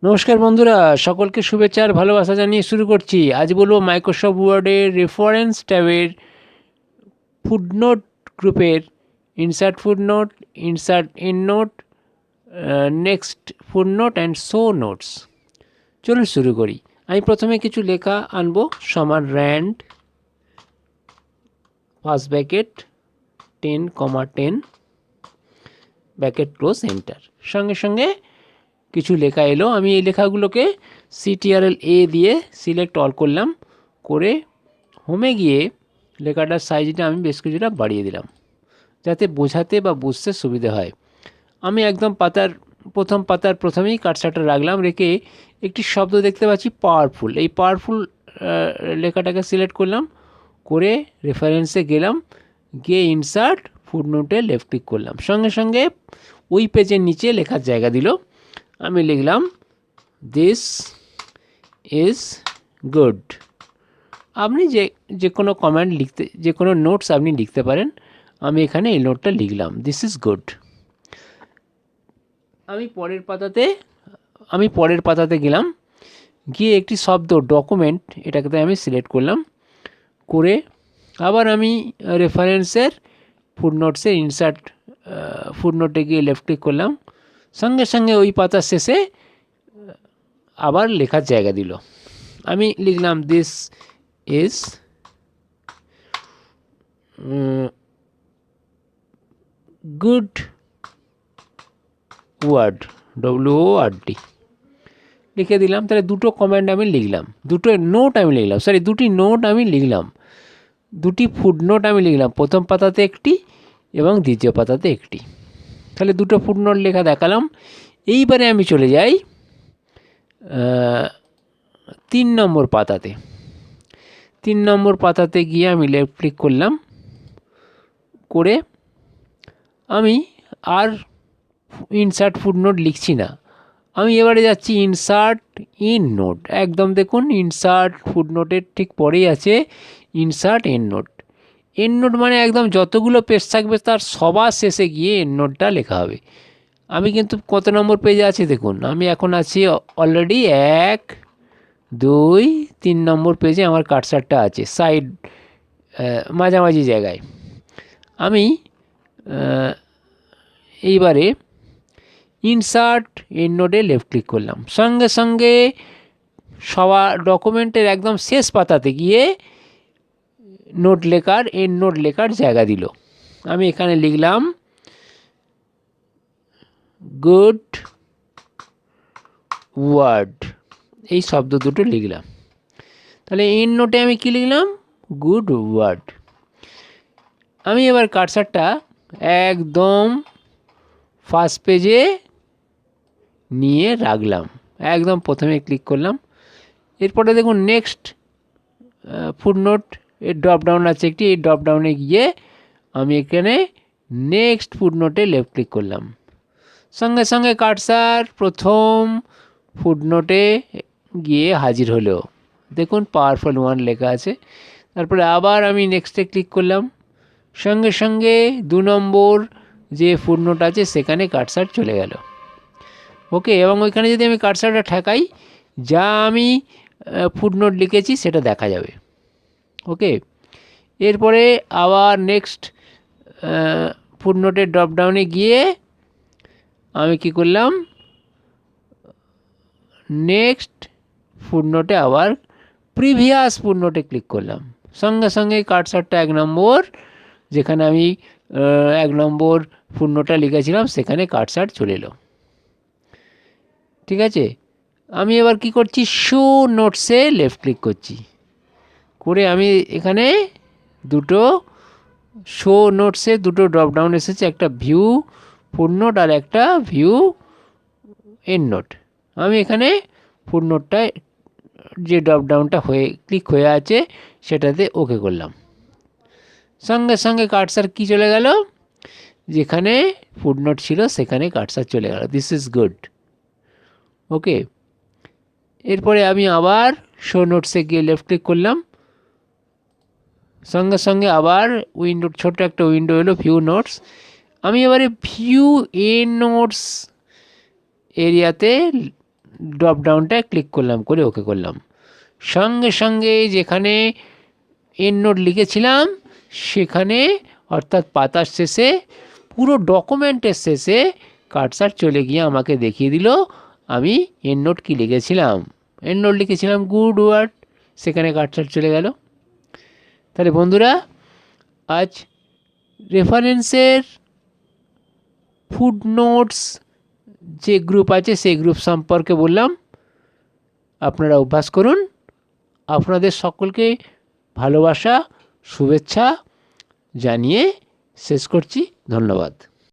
নমস্কার বন্ধুরা, সকলকে শুভেচ্ছা আর ভালোবাসা জানিয়ে শুরু করছি। আজ বলবো মাইক্রোসফট ওয়ার্ডের রেফারেন্স ট্যাবের ফুটনোট গ্রুপের insert footnote, insert endnote, next footnote and show notes. চলুন শুরু করি। আমি প্রথমে কিছু লেখা আনবো। সমান RAND first bracket 10, 10 bracket close enter. সঙ্গে সঙ্গে কিছু লেখা এলো। আমি এই লেখাগুলোকে CTRL A দিয়ে সিলেক্ট অল করলাম, করে হোমে গিয়ে লেখাটার সাইজটা আমি বেশ কিছুটা বাড়িয়ে দিলাম, যাতে বোঝাতে বা বুঝতে সুবিধে হয়। আমি একদম প্রথম পাতার প্রথমেই কার্সারটা রাখলাম, রেখে একটি শব্দ দেখতে পাচ্ছি পাওয়ারফুল। এই পাওয়ারফুল লেখাটাকে সিলেক্ট করলাম, করে রেফারেন্সে গেলাম, গিয়ে ইনসার্ট ফুটনোটে লেফট ক্লিক করলাম। সঙ্গে সঙ্গে ওই পেজের নিচে লেখার জায়গা দিল। আমি লিখলাম দিস ইজ গুড। আপনি যে কোনো কমেন্ট লিখতে, যে কোনো নোটস আপনি লিখতে পারেন। আমি এখানে এই নোটটা লিখলাম, দিস ইজ গুড। আমি পরের পাতাতে গেলাম, গিয়ে একটি শব্দ ডকুমেন্ট, এটাকে আমি সিলেক্ট করলাম, করে আবার আমি রেফারেন্সের ফুটনোটসের ইনসার্ট ফুটনোটে গিয়ে লেফট ক্লিক করলাম। সঙ্গে সঙ্গে ওই পাতার শেষে আবার লেখার জায়গা দিল। আমি লিখলাম this is good word, WORD লিখে দিলাম। তাহলে দুটো কমেন্ট আমি লিখলাম, দুটি নোট আমি লিখলাম, দুটি ফুটনোট আমি লিখলাম, প্রথম পাতাতে একটি এবং দ্বিতীয় পাতাতে একটি। তাহলে দুটো ফুটনোট লেখা দেখালাম। এইবারে আমি চলে যাই 3 নম্বর পাতাতে। 3 নম্বর পাতাতে গিয়ে আমি লেফট ক্লিক করলাম, করে আমি আর ইনসার্ট ফুটনোট লিখছি না। আমি এবারে যাচ্ছি ইনসার্ট ইন নোট। একদম দেখুন, ইনসার্ট ফুটনোটের ঠিক পরেই আছে insert end note. End note মানে একদম যতগুলো পেজ থাকবে তার সবার শেষে গিয়ে এন্ড নোটটা লেখা হবে। আমি কিন্তু কত নম্বর পেজে আছি দেখুন, আমি এখন আছি অলরেডি 1, 2, 3 নম্বর পেজে আমার কার্সারটা আছে, সাইড মাঝামাঝি জায়গায়। আমি এইবারে ইনসার্ট এন্ড নোটে লেফট ক্লিক করলাম। সঙ্গে সঙ্গে সবার ডকুমেন্টের একদম শেষ পাতাতে গিয়ে নোট লেখার, এন্ড নোট লেখার জায়গা দিল। আমি এখানে লিখলাম গুড ওয়ার্ড, এই শব্দ দুটো লিখলাম। তাহলে এন্ড নোটে আমি কি লিখলাম, গুড ওয়ার্ড। আমি এবার কার্সারটা একদম ফার্স্ট পেজে নিয়ে রাখলাম, একদম প্রথমে ক্লিক করলাম। এরপরে দেখুন নেক্সট ফুটনোট এর ড্রপডাউন আছে একটি, এই ড্রপডাউনে গিয়ে আমি এখানে নেক্সট ফুটনোটে লেফট ক্লিক করলাম। সঙ্গে সঙ্গে কার্সার প্রথম ফুটনোটে গিয়ে হাজির হলো। দেখুন পাওয়ারফুল 1 লেখা আছে। তারপরে আবার আমি নেক্সটে ক্লিক করলাম। সঙ্গে সঙ্গে 2 নম্বর যে ফুটনোট আছে সেখানে কার্সার চলে গেল। ওকে, এবং ওইখানে যদি আমি কার্সারটা ঠেকাই, যা আমি ফুটনোট লিখেছি সেটা দেখা যাবে। ওকে, এরপরে আবার নেক্সট ফুটনোটের ড্রপডাউনে গিয়ে আমি কি করলাম, নেক্সট ফুটনোটে আবার প্রিভিয়াস ফুটনোটে ক্লিক করলাম। সঙ্গে সঙ্গে কার্সারটা 1 নম্বর, যেখানে আমি 1 নম্বর ফুটনোটটা লিখেছিলাম সেখানে কার্সার চলে এলো। ঠিক আছে, আমি এবার কি করছি, শো নোটসে লেফট ক্লিক করছি, করে আমি এখানে দুটো শো নোটসে দুটো ড্রপডাউন এসেছে, একটা ভিউ ফুটনোট আর একটা ভিউ এন্ড নোট। আমি এখানে ফুটনোটটা যে ড্রপডাউনটা ক্লিক হয়ে আছে সেটাতে ওকে করলাম। সঙ্গে সঙ্গে কার্সার কি চলে গেল, যেখানে ফুটনোট ছিল সেখানে কার্সার চলে গেল, দিস ইজ গুড। ওকে, এরপরে আমি আবার শো নোটসে গিয়ে লেফট ক্লিক করলাম। সঙ্গে সঙ্গে আবার উইন্ডো, ছোট্ট একটা উইন্ডো এলো, ভিউ নোটস। আমি এবারে ভিউ এ নোটস এরিয়াতে ড্রপ ডাউনটায় ক্লিক করলাম, করে ওকে করলাম। সঙ্গে সঙ্গে যেখানে এন্ড নোট লিখেছিলাম সেখানে, অর্থাৎ পাতার শেষে, পুরো ডকুমেন্টের শেষে কার্সার চলে গিয়ে আমাকে দেখিয়ে দিল আমি এন্ড নোট কী লিখেছিলাম। এন্ড নোট লিখেছিলাম গুড ওয়ার্ড, সেখানে কার্সার চলে গেল। তাহলে বন্ধুরা, আজ রেফারেন্সের ফুটনোটস যে গ্রুপ আছে সেই গ্রুপ সম্পর্কে বললাম। আপনারা অভ্যাস করুন। আপনাদের সকলকে ভালোবাসা, শুভেচ্ছা জানিয়ে শেষ করছি। ধন্যবাদ।